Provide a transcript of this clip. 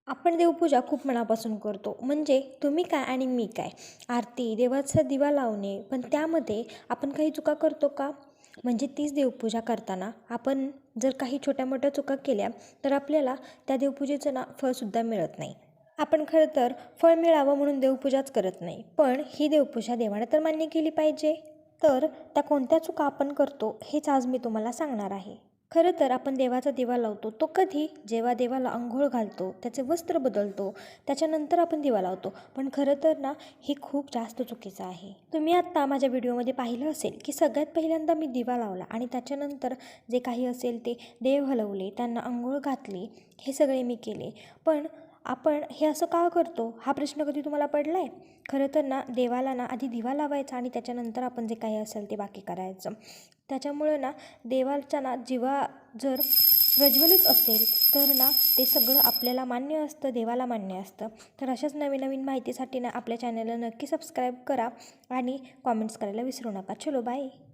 आपण देवपूजा खूप मनापासून करतो. म्हणजे तुम्ही काय आणि मी काय. आरती, देवाचा दिवा लावणे, पण त्यामध्ये आपण काही चुका करतो का? म्हणजे तीच देवपूजा करताना आपण जर काही छोट्या-मोठ्या चुका केल्या, तर आपल्याला त्या देवपूजेचं फळसुद्धा मिळत नाही. आपण खरं तर फळ मिळावं म्हणून देवपूजाच करत नाही. पण ही देवपूजा देवाने तर मान्य केली पाहिजे. तर त्या कोणत्या चुका आपण करतो हेच आज मी तुम्हाला सांगणार आहे. खरं तर आपण देवाचा दिवा लावतो तो कधी? जेव्हा देवाला अंघोळ घालतो, त्याचे वस्त्र बदलतो, त्याच्यानंतर आपण दिवा लावतो. पण खरं तर हे खूप जास्त चुकीचं आहे. तुम्ही आत्ता माझ्या व्हिडिओमध्ये पाहिलं असेल की सगळ्यात पहिल्यांदा मी दिवा लावला आणि त्याच्यानंतर जे काही असेल ते देव हलवले, त्यांना अंघोळ घातली, हे सगळे मी केले. पण आपण हे असं का करतो हा प्रश्न कधी तुम्हाला पडला आहे? खरं तर देवाला आधी दिवा लावायचा आणि त्याच्यानंतर आपण जे काही असेल ते बाकी करायचं. त्याच्यामुळं देवाचा जीवा जर प्रज्वलित असेल तर ते सगळं आपल्याला मान्य असतं, देवाला मान्य असतं. तर अशाच नवीन नवीन माहितीसाठी आपल्या चॅनलला नक्की सबस्क्राईब करा आणि कॉमेंट्स करायला विसरू नका. चलो बाय.